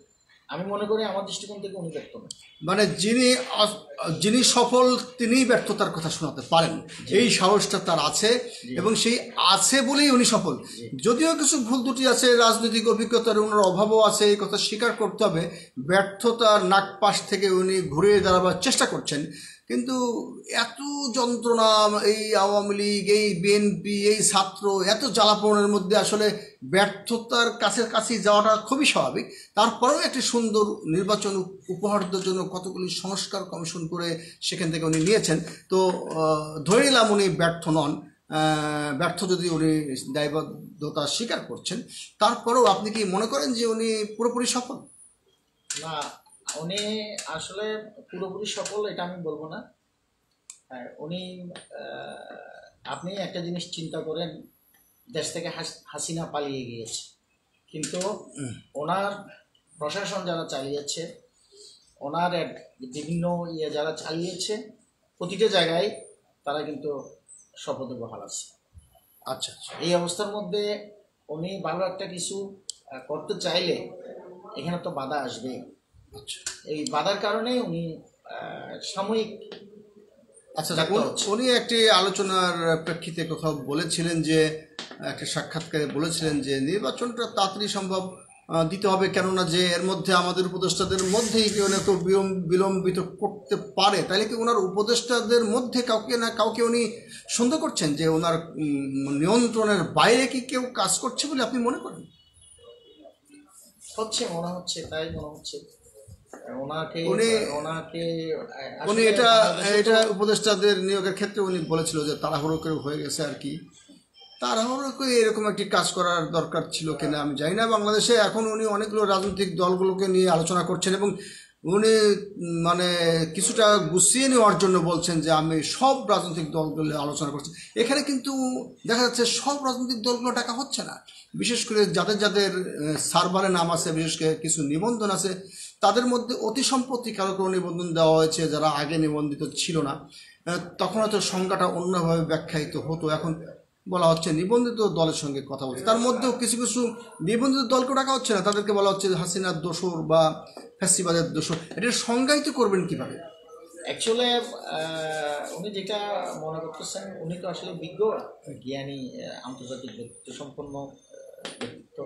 আমি মনে করি আমার দৃষ্টিকোণ থেকে উনি ব্যর্থ না। মানে যিনি সফল তিনিই ব্যর্থতার কথা শোনাতে পারেন, এই সাহসটা তার আছে এবং সেই আছে বলেই উনি সফল। যদিও কিছু ভুল ত্রুটি আছে, রাজনৈতিক অভিজ্ঞতার ওনার অভাবও আছে, এই কথা স্বীকার করতে হবে। ব্যর্থতার নাগপাশ থেকে উনি ঘুরে দাঁড়াবার চেষ্টা করছেন, কিন্তু এত যন্ত্রণা, এই আওয়ামী লীগ, এই বিএনপি, এই ছাত্র, এত জ্বালাপনের মধ্যে আসলে ব্যর্থতার কাছাকাছি যাওয়াটা খুবই স্বাভাবিক। তারপরেও একটি সুন্দর নির্বাচন উপহার দেওয়ার জন্য কতগুলি সংস্কার কমিশন করে সেখান থেকে উনি নিয়েছেন। তো ধরে নিলাম উনি ব্যর্থ নন। ব্যর্থ যদি উনি দায়বদ্ধতা স্বীকার করছেন, তারপরেও আপনি কি মনে করেন যে উনি পুরোপুরি সফল? না, উনি আসলে পুরোপুরি সফল এটা আমি বলবো না। উনি আপনি একটা জিনিস চিন্তা করেন, দেশ থেকে হাসিনা পালিয়ে গিয়েছে, কিন্তু ওনার প্রশাসন যারা চালিয়েছে, ওনার বিভিন্ন যারা চালিয়েছে, প্রতিটা জায়গায় তারা কিন্তু শপথে বহাল আছে। আচ্ছা, এই অবস্থার মধ্যে উনি ভালো একটা কিছু করতে চাইলে এখানে তো বাধা আসবে। এই বাধার কারণে উনি সাময়িক উনি একটি আলোচনার প্রেক্ষিতে কোথাও বলেছিলেন যে, একটা সাক্ষাৎকারে বলেছিলেন যে নির্বাচনটা তাড়াতাড়ি সম্ভব দিতে হবে, কেননা যে এর মধ্যে আমাদের উপদেষ্টাদের মধ্যেই কেউ না কেউ বিলম্বিত করতে পারে। তাহলে কি ওনার উপদেষ্টাদের মধ্যে কাউকে না কাউকে উনি সন্দেহ করছেন যে ওনার নিয়ন্ত্রণের বাইরে কি কেউ কাজ করছে বলে আপনি মনে করেন? মনে হচ্ছে তাই মনে হচ্ছে। উনি এটা উপদেষ্টাদের নিয়োগের ক্ষেত্রে উনি বলেছিল যে তাড়াহুড়ো করে হয়ে গেছে আর কি। তাড়াহুড়ো করে এরকম একটি কাজ করার দরকার ছিল কিনা আমি জানি না। বাংলাদেশে এখন উনি অনেকগুলো রাজনৈতিক দলগুলোকে নিয়ে আলোচনা করছেন এবং উনি মানে কিছুটা গুছিয়ে নেওয়ার জন্য বলছেন যে আমি সব রাজনৈতিক দলগুলো আলোচনা করছি। এখানে কিন্তু দেখা যাচ্ছে সব রাজনৈতিক দলগুলো ডাকা হচ্ছে না। বিশেষ করে যাদের যাদের সার্ভারে নাম আছে, বিশেষ করে কিছু নিবন্ধন আছে, তাদের মধ্যে অতি সম্প্রতি কারো কোনো নিবন্ধন দেওয়া হয়েছে যারা আগে নিবন্ধিত ছিল না। তখন হয়তো সংখ্যাটা অন্যভাবে ব্যাখ্যায়িত হতো। এখন বলা হচ্ছে নিবন্ধিত দলের সঙ্গে কথা বলছে, তার মধ্যেও কিছু কিছু নিবন্ধিত দলকে ডাকা হচ্ছে না, তাদেরকে বলা হচ্ছে হাসিনার দোসর বা ফ্যাসিবাদের দোসর। এটা সংজ্ঞায়িত করবেন কিভাবে? অ্যাকচুয়ালি উনি যেটা মনে করতেছেন, উনি তো আসলে বিজ্ঞ, জ্ঞানী, আন্তর্জাতিক ব্যক্তিত্ব সম্পন্ন ব্যক্তিত্ব।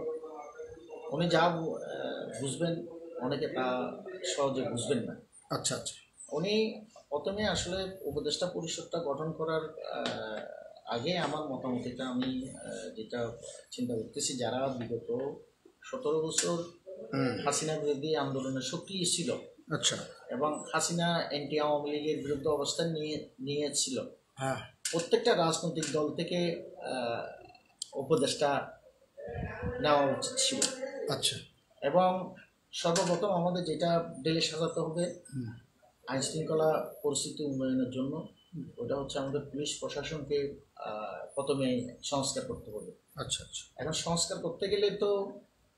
উনি যা বুঝবেন অনেকে তা সহজে বুঝবেন না। আচ্ছা, উনি প্রথমে আসলে উপদেষ্টা পরিষদটা গঠন করার আগে আমার মতামত এটা আমি যেটা চিন্তা করতেছি, যারা বিগত 17 বছর হাসিনা বিরোধী আন্দোলনে সক্রিয় ছিল, আচ্ছা। এবং হাসিনা অ্যান্টি আওয়ামী লীগের বিরুদ্ধে অবস্থান নিয়েছিল। হ্যাঁ। প্রত্যেকটা রাজনৈতিক দল থেকে উপদেষ্টা নেওয়া উচিত ছিল। আচ্ছা। এবং সর্বপ্রথম আমাদের যেটা ডেলে সাজাতে হবে আইন শৃঙ্খলা পরিস্থিতি উন্নয়নের জন্য, ওটা হচ্ছে আমাদের পুলিশ প্রশাসনকে প্রথমে সংস্কার করতে হবে। আচ্ছা আচ্ছা। এখন সংস্কার করতে গেলে তো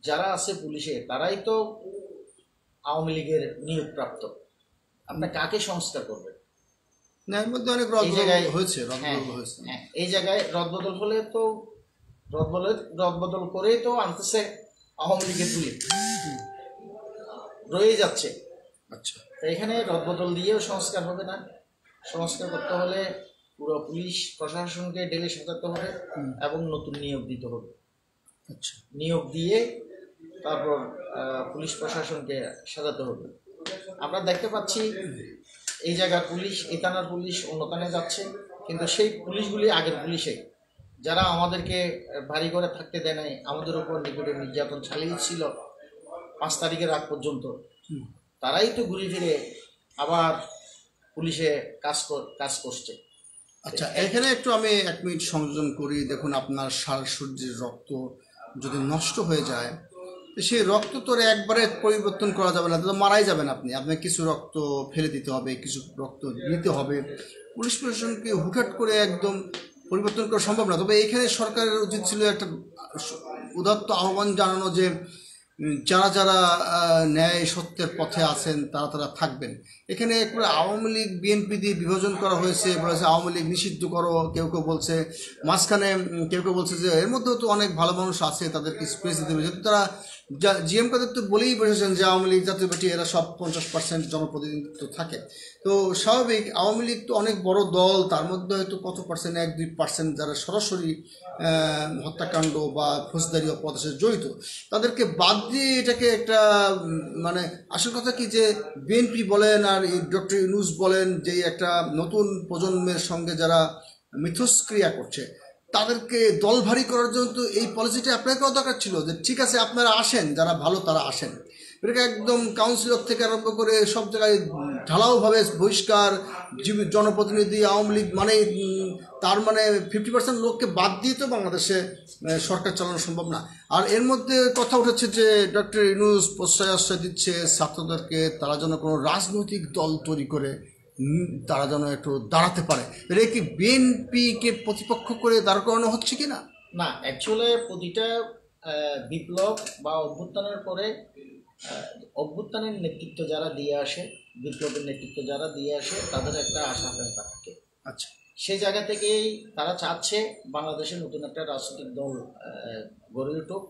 যারা আছে পুলিশে তারাই তো আওয়ামী লীগের নিয়োগপ্রাপ্ত। আপনি কাকে সংস্কার করবেন? না, এর মধ্যে অনেক এই জায়গায় হয়েছে, হ্যাঁ, হয়েছে। হ্যাঁ, এই জায়গায় রদবদল হলে তো রদবদল করেই তো আনতেছে আওয়ামী লীগের তুলে রয়ে যাচ্ছে। আচ্ছা। তো এখানে রদবদল দিয়েও সংস্কার হবে না। সংস্কার করতে হলে পুরো পুলিশ প্রশাসনকে ডেলে সাজাতে হবে এবং নতুন নিয়োগ দিতে হবে। আচ্ছা। নিয়োগ দিয়ে তারপর পুলিশ প্রশাসনকে সাজাতে হবে। আমরা দেখতে পাচ্ছি এই জায়গার পুলিশ, এই থানার পুলিশ অন্য থানায় যাচ্ছে, কিন্তু সেই পুলিশগুলি আগের পুলিশে যারা আমাদেরকে বাড়ি ঘরে থাকতে দেয় নাই, আমাদের উপর নিকটে নির্যাতন চালিয়েছিল 5 তারিখের আগ পর্যন্ত, তারাই তো ঘুরে ফিরে আবার পুলিশে কাজ করছে। আচ্ছা, এখানে একটু আমি 1 মিনিট সংযোজন করি। দেখুন, আপনার সারসূর্যের রক্ত যদি নষ্ট হয়ে যায়, সেই রক্ত তো আর একবারে পরিবর্তন করা যাবে না, তো মারাই যাবেন আপনি। আপনাকে কিছু রক্ত ফেলে দিতে হবে, কিছু রক্ত দিতে হবে। পুলিশ প্রশাসনকে হুটহাট করে একদম পরিবর্তন করা সম্ভব না। তবে এখানে সরকারের উচিত ছিল একটা উদাত্ত আহ্বান জানানো যে যারা যারা ন্যায় সত্যের পথে আছেন তারা থাকবেন। এখানে একটু আওয়ামী লীগ বিএনপি দিয়ে বিভাজন করা হয়েছে, বলেছে আওয়ামী লীগ নিষিদ্ধ করো, কেউ কেউ বলছে। মাঝখানে কেউ কেউ বলছে যে এর মধ্যেও তো অনেক ভালো মানুষ আছে, তাদেরকে স্পেস দিতে হবে। যেহেতু তারা জিএম কাদের তো বলেই বসেছেন যে আওয়ামী লীগ জাতীয় পার্টি এরা সব 50% জনপ্রতিনিধিত্ব থাকে। তো স্বাভাবিক, আওয়ামী লীগ তো অনেক বড় দল, তার মধ্যে হয়তো কত পার্সেন্ট, 1-2% যারা সরাসরি হত্যাকাণ্ড বা ফৌজদারি অপরাধের সাথে জড়িত, তাদেরকে বাদ দিয়ে এটাকে একটা মানে আসল কথা কি যে বিএনপি বলেন আর ডক্টর ইউনূস বলেন, যে একটা নতুন প্রজন্মের সঙ্গে যারা মিথস্ক্রিয়া করছে তাদেরকে দল ভারী করার জন্য তো এই পলিসিটা অ্যাপ্লাই করা দরকার ছিল যে ঠিক আছে আপনারা আসেন, যারা ভালো তারা আসেন। এটাকে একদম কাউন্সিলর থেকে আরম্ভ করে সব জায়গায় ঢালাওভাবে বহিষ্কার, জনপ্রতিনিধি আওয়ামী লীগ মানে তার মানে 50% লোককে বাদ দিয়ে তো বাংলাদেশে সরকার চালানো সম্ভব না। আর এর মধ্যে কথা উঠেছে যে ডক্টর ইউনূস প্রশ্রয় দিচ্ছে ছাত্রদেরকে, তারা যেন কোনো রাজনৈতিক দল তৈরি করে তারা যেন একটু দাঁড়াতে পারে। এটা কি বিএনপিকে প্রতিপক্ষ করে দাঁড় করানো হচ্ছে কি না? না, অ্যাকচুয়ালি প্রতিটা বিপ্লব বা অভ্যুত্থানের পরে অভ্যুত্থানের নেতৃত্ব যারা দিয়ে আসে, বিপ্লবের নেতৃত্ব যারা দিয়ে আসে, তাদের একটা আশা আকাঙ্ক্ষা থাকে। আচ্ছা। সেই জায়গা থেকেই তারা চাচ্ছে বাংলাদেশের নতুন একটা রাজনৈতিক দল গড়ে উঠুক,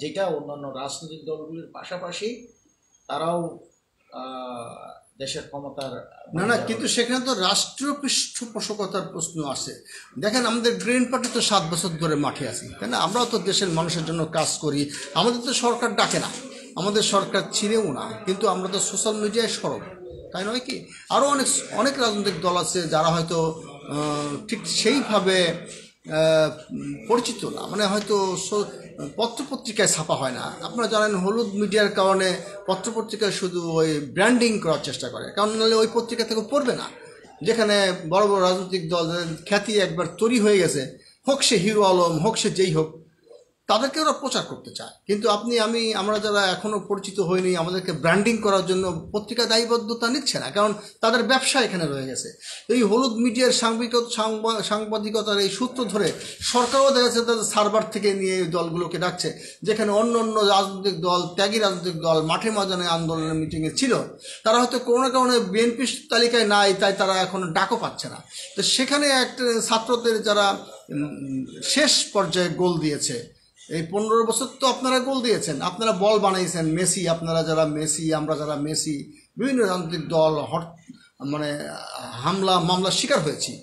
যেটা অন্যান্য রাজনৈতিক দলগুলির পাশাপাশি তারাও দেশের ক্ষমতার না, কিন্তু সেখানে তো রাষ্ট্রীয় পৃষ্ঠপোষকতার প্রশ্ন আছে। দেখেন, আমাদের গ্রিন পার্টি তো 7 বছর ধরে মাঠে আছি, তাই না? আমরাও তো দেশের মানুষের জন্য কাজ করি। আমাদের তো সরকার ডাকে না, আমাদের সরকার চিনেও না, কিন্তু আমরা তো সোশ্যাল মিডিয়ায় সরব, তাই নয় কি? আরও অনেক রাজনৈতিক দল আছে যারা হয়তো ঠিক সেইভাবে পরিচিত না, মানে হয়তো পত্রপত্রিকায় ছাপা হয় না। আপনারা জানেন, হলুদ মিডিয়ার কারণে পত্রপত্রিকায় শুধু ওই ব্র্যান্ডিং করার চেষ্টা করে, কারণ নাহলে ওই পত্রিকা থেকে পড়বে না। যেখানে বড় বড় রাজনৈতিক দল খ্যাতি একবার তৈরি হয়ে গেছে, হোক সে হিরো আলম, হোক সে যেই হোক, তাদেরকে ওরা প্রচার করতে চায়। কিন্তু আমরা যারা এখনও পরিচিত হইনি, আমাদেরকে ব্র্যান্ডিং করার জন্য পত্রিকা দায়বদ্ধতা নিচ্ছে না, কারণ তাদের ব্যবসা এখানে রয়ে গেছে। এই হলুদ মিডিয়ার সাংবাদিকতার এই সূত্র ধরে সরকারও দেখা যাচ্ছে তাদের সার্ভার থেকে নিয়ে দলগুলোকে ডাকছে, যেখানে অন্য অন্য রাজনৈতিক দল, ত্যাগী রাজনৈতিক দল মাঠে ময়দানে আন্দোলনের মিটিংয়ে ছিল, তারা হয়তো কোনো না কারণে বিএনপির তালিকায় নাই, তাই তারা এখন ডাকও পাচ্ছে না। তো সেখানে একটা ছাত্রদের যারা শেষ পর্যায়ে গোল দিয়েছে, এই 15 বছর তো আপনারা গোল দিয়েছেন, আপনারা বল বানাইছেন, মেসি, আপনারা যারা মেসি, আমরা যারা মেসি, বিভিন্ন রাজনৈতিক দল মানে মামলার শিকার হয়েছি।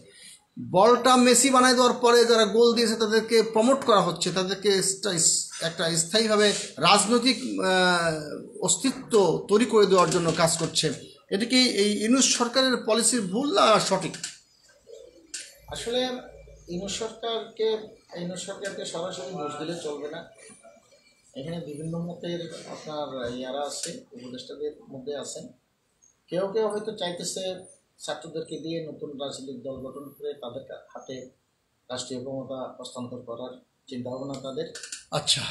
বলটা মেসি বানাই দেওয়ার পরে যারা গোল দিয়েছে তাদেরকে প্রমোট করা হচ্ছে, তাদেরকে একটা স্থায়ীভাবে রাজনৈতিক অস্তিত্ব তৈরি করে দেওয়ার জন্য কাজ করছে। এটা কি এই ইউনূস সরকারের পলিসির ভুল না সঠিক? আসলে ইউনূস সরকারকে সরাসরি দোষ দিলে চলবে না। এখানে বিভিন্ন মতের আপনার ইয়ারা আছে, উপদেষ্টাদের মধ্যে আছেন। কেউ কেউ হয়তো চাইতেছে ছাত্রদেরকে দিয়ে নতুন রাজনৈতিক দল গঠন করে তাদের হাতে রাষ্ট্রীয় ক্ষমতা হস্তান্তর করার চিন্তা ভাবনা তাদের। আচ্ছা,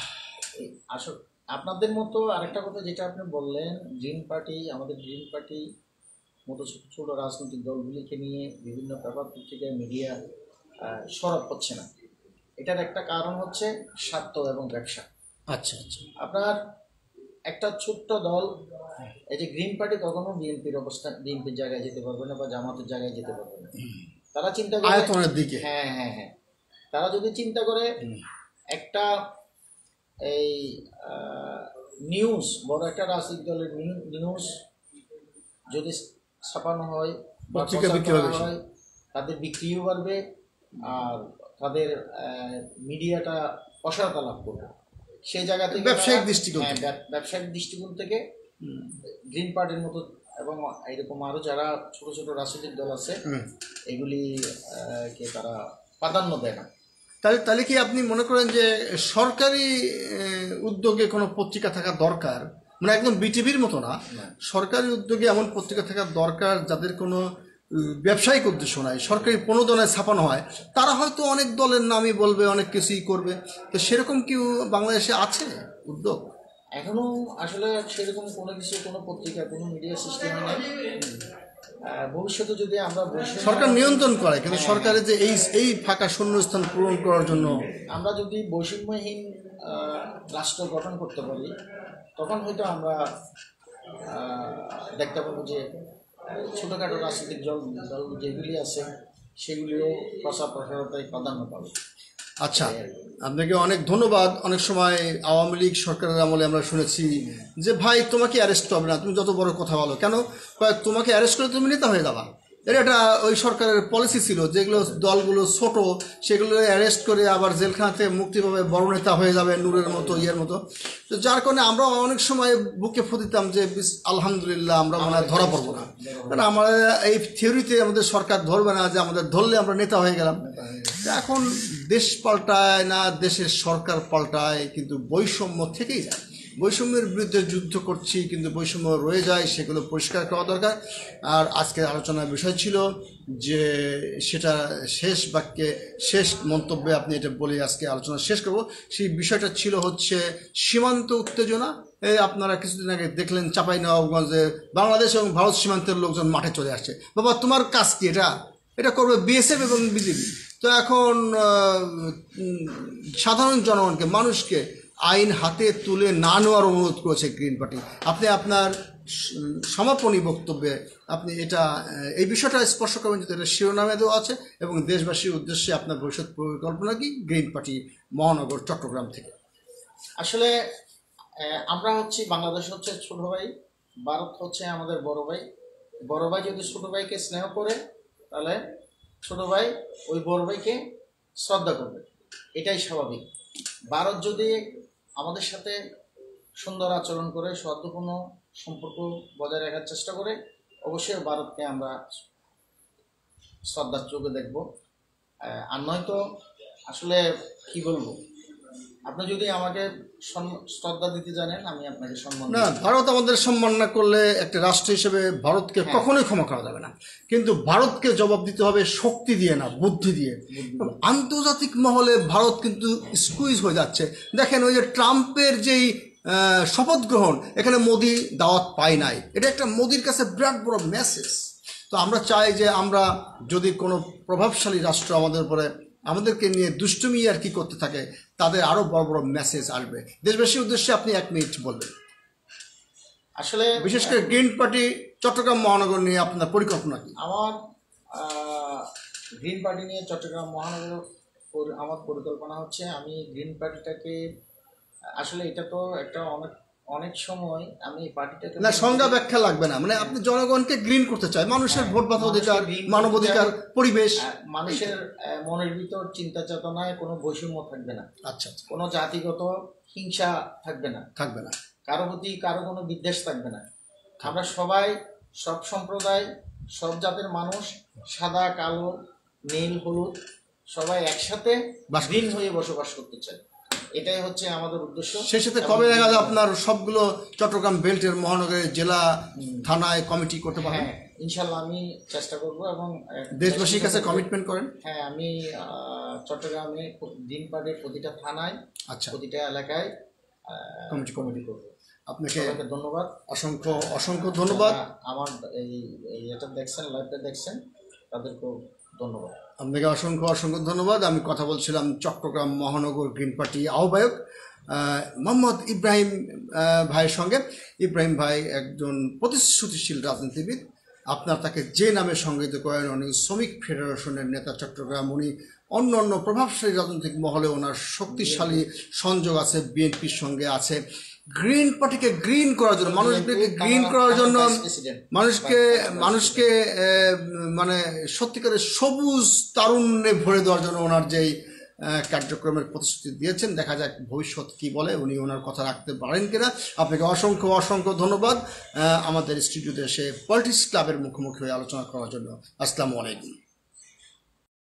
আসল আপনাদের মতো আরেকটা কথা যেটা আপনি বললেন, গ্রিন পার্টি, আমাদের গ্রিন পার্টি মতো ছোট ছোট রাজনৈতিক দলগুলিকে নিয়ে বিভিন্ন পেপার পত্রিকায় মিডিয়া সরব হচ্ছে না। এটার একটা কারণ হচ্ছে স্বার্থ এবং ব্যবসা। আচ্ছা, আচ্ছা। আপনার একটা ছোট্ট দল, এই যে গ্রিন পার্টি কখনো বিএনপির জায়গায় যেতে পারবে না বা জামাতের জায়গায় যেতে পারবে না। তারা চিন্তা করে আয়তনের দিকে, হ্যাঁ হ্যাঁ হ্যাঁ, তারা যদি চিন্তা করে একটা এই নিউজ, বড় একটা রাজনৈতিক দলের নিউজ যদি ছাপানো হয় বা পত্রিকা প্রচার বিক্রি করা হবে, হয়, তাদের বিক্রিও বাড়বে আর তাদের মিডিয়াটা প্রসারতা লাভ করবে। সেই জায়গা থেকে ব্যবসায়িক দৃষ্টিকোণ, ব্যবসায়িক দৃষ্টিকোণ থেকে গ্রিন পার্টির মতো এবং এরকম আরো যারা ছোট ছোট রাজনৈতিক দল আছে এগুলি কে তারা প্রাধান্য দেয় না। তাহলে কি আপনি মনে করেন যে সরকারি উদ্যোগে কোনো পত্রিকা থাকা দরকার, মানে একদম বিটিভির মতো না, সরকারি উদ্যোগে এমন পত্রিকা থাকা দরকার যাদের কোনো ব্যবসায়িক উদ্দেশ্য নাই, সরকারি প্রণোদনায় ছাপানো হয়, তারা হয়তো অনেক দলের নামই বলবে, অনেক কিছুই করবে। তো সেরকম কি বাংলাদেশে আছে উদ্যোগ? এখনো আসলে সেরকম কোনো কিছু, কোনো পত্রিকা, কোনো মিডিয়া সিস্টেম হয় না। ভবিষ্যতে যদি আমরা সরকার নিয়ন্ত্রণ করে, কিন্তু সরকারের যে এই ফাঁকা শূন্যস্থান পূরণ করার জন্য আমরা যদি বৈষম্যহীন রাষ্ট্র গঠন করতে পারি, তখন হয়তো আমরা দেখতে পাবো যে ছোটোখাটো রাজনৈতিক দল যেগুলি আছে সেগুলিও প্রচার প্রসারতায় প্রাধান্য পাবে। আচ্ছা, আপনাকে অনেক ধন্যবাদ। অনেক সময় আওয়ামী লীগ সরকারের আমলে আমরা শুনেছি যে ভাই তোমাকে অ্যারেস্ট হবে না, তুমি যত বড় কথা বলো কেন, তোমাকে অ্যারেস্ট করে তুমি নেতা হয়ে যাবা। এটা ওই সরকারের পলিসি ছিল, যেগুলো দলগুলো ছোট সেগুলো অ্যারেস্ট করে আবার জেলখানাতে মুক্তি পাবে, বড় নেতা হয়ে যাবে নূরের মতো, ইয়ের মতো। তো যার কারণে আমরা অনেক সময় বুকে ফুটিতাম যে আলহামদুলিল্লাহ আমরা মানে ধরা পড়বো না, কারণ আমরা এই থিওরিতে আমাদের সরকার ধরবে না, যে আমাদের ধরলে আমরা নেতা হয়ে গেলাম। এখন দেশ পাল্টায় না, দেশের সরকার পাল্টায়, কিন্তু বৈষম্য থেকেই যায়। বৈষম্যের বিরুদ্ধে যুদ্ধ করছি, কিন্তু বৈষম্য রয়ে যায়, সেগুলো পরিষ্কার করা দরকার। আর আজকের আলোচনার বিষয় ছিল যে সেটা শেষ বাক্যে, শেষ মন্তব্যে আপনি এটা বলে আজকে আলোচনা শেষ করব। সেই বিষয়টা ছিল হচ্ছে সীমান্ত উত্তেজনা। এই আপনারা কিছুদিন আগে দেখলেন চাঁপাইনবাবগঞ্জে বাংলাদেশ এবং ভারত সীমান্তের লোকজন মাঠে চলে আসছে। বাবা তোমার কাজ কি? এটা করবে বিএসএফ এবং বিজেপি। তো এখন সাধারণ জনগণকে, মানুষকে আইন হাতে তুলে না নেওয়ার অনুরোধ করেছে গ্রিন পার্টি। আপনি আপনার সমাপনী বক্তব্যে আপনি এই বিষয়টা স্পর্শ করবেন, যেটা এটা শিরোনামে দেওয়া আছে, এবং দেশবাসীর উদ্দেশ্যে আপনার ভবিষ্যৎ পরিকল্পনা কি গ্রিন পার্টি মহানগর চট্টগ্রাম থেকে? আসলে আমরা হচ্ছি, বাংলাদেশ হচ্ছে ছোট ভাই, ভারত হচ্ছে আমাদের বড় ভাই। বড় ভাই যদি ছোট ভাইকে স্নেহ করে, তাহলে ছোট ভাই ওই বড় ভাইকে শ্রদ্ধা করবে, এটাই স্বাভাবিক। ভারত যদি আমাদের সাথে সুন্দর আচরণ করে, সৌহার্দ্যপূর্ণ সম্পর্ক বজায় রাখার চেষ্টা করে, অবশ্যই ভারতকে আমরা শ্রদ্ধার চোখে দেখব। আর নয়তো আসলে কি বলবো, আপনি যদি আমাকে শ্রদ্ধা দিতে জানেন, আমি আপনাকে সম্মান না, ভারত আমাদের সম্মান না করলে একটা রাষ্ট্র হিসেবে ভারতকে কখনোই ক্ষমা করা যাবে না। কিন্তু ভারতকে জবাব দিতে হবে শক্তি দিয়ে না, বুদ্ধি দিয়ে। আন্তর্জাতিক মহলে ভারত কিন্তু স্কুইজ হয়ে যাচ্ছে। দেখেন ওই যে ট্রাম্পের যেই শপথ গ্রহণ, এখানে মোদি দাওয়াত পায় নাই। এটা একটা মোদির কাছে বিরাট বড় মেসেজ। তো আমরা চাই যে আমরা যদি কোনো প্রভাবশালী রাষ্ট্র আমাদের উপরে আমাদেরকে নিয়ে দুষ্টুমি আর কি করতে থাকে, তাদের আরো বড় বড় মেসেজ আসবে। দেশবাসীর উদ্দেশ্যে আপনি 1 মিনিট বলবেন। আসলে বিশেষ করে গ্রিন পার্টি চট্টগ্রাম মহানগর নিয়ে আপনার পরিকল্পনা কি? আমার গ্রিন পার্টি নিয়ে চট্টগ্রাম মহানগর আমার পরিকল্পনা হচ্ছে, আমি গ্রিন পার্টিটাকে আসলে এটা তো একটা অনেক সময় আমি পার্টিটাকে না, সংজ্ঞা ব্যাখ্যা লাগবে না, মানে আপনি জনগণকে গ্রিন করতে চাই, মানুষের ভোট বাদ অধিকার, মানবাধিকার, পরিবেশ, মানুষের মনের ভিতর চিন্তা চেতনায় কোনো বৈষম্য থাকবে না। আচ্ছা, কোনো জাতিগত হিংসা থাকবে না, কারো প্রতি কারো কোনো বিদ্বেষ থাকবে না। আমরা সবাই, সব সম্প্রদায়, সব জাতের মানুষ, সাদা কালো নীল হলুদ সবাই একসাথে গ্রিন হয়ে বসবাস করতে চাই। এটাই হচ্ছে আমাদের উদ্দেশ্য। সেই সাথে কবে নাগাদ আপনার সবগুলো চট্টগ্রাম বেল্টের মহানগরের জেলা থানায় কমিটি করতে পারেন? হ্যাঁ, ইনশাল্লাহ আমি চেষ্টা করব এবং দেশবাসীর কাছে কমিটমেন্ট করেন? হ্যাঁ, আমি চট্টগ্রামে দিন পাড়ে প্রতিটা থানায়, আচ্ছা, প্রতিটা এলাকায় কমিটি কমিটি করব। আপনাকে সবাইকে ধন্যবাদ, অসংখ্য অসংখ্য ধন্যবাদ। আমার এই এটা দেখছেন, লাইভটা দেখছেন, তাদেরকেও ধন্যবাদ। আপনাকে অসংখ্য অসংখ্য ধন্যবাদ। আমি কথা বলছিলাম চট্টগ্রাম মহানগর গ্রিন পার্টি আহ্বায়ক মোহাম্মদ ইব্রাহিম ভাইয়ের সঙ্গে। ইব্রাহিম ভাই একজন প্রতিশ্রুতিশীল রাজনীতিবিদ। আপনার তাকে যে নামে সংজ্ঞায়িত করেন, উনি শ্রমিক ফেডারেশনের নেতা চট্টগ্রাম। উনি অন্য অন্য প্রভাবশালী রাজনৈতিক মহলে ওনার শক্তিশালী সংযোগ আছে, বিএনপির সঙ্গে আছে। গ্রিন পার্টিকে গ্রিন করার জন্য, মানুষকে গ্রিন করার জন্য, মানুষকে মানে সত্যিকারের সবুজ তারুণ্যে ভরে দেওয়ার জন্য ওনার যেই কার্যক্রমের প্রতিশ্রুতি দিয়েছেন, দেখা যাক ভবিষ্যৎ কি বলে, উনি ওনার কথা রাখতে পারেন কিনা। আপনাকে অসংখ্য অসংখ্য ধন্যবাদ আমাদের স্টুডিওতে এসে পলিটিক্স ক্লাবের মুখোমুখি হয়ে আলোচনা করার জন্য। আসসালামু আলাইকুম।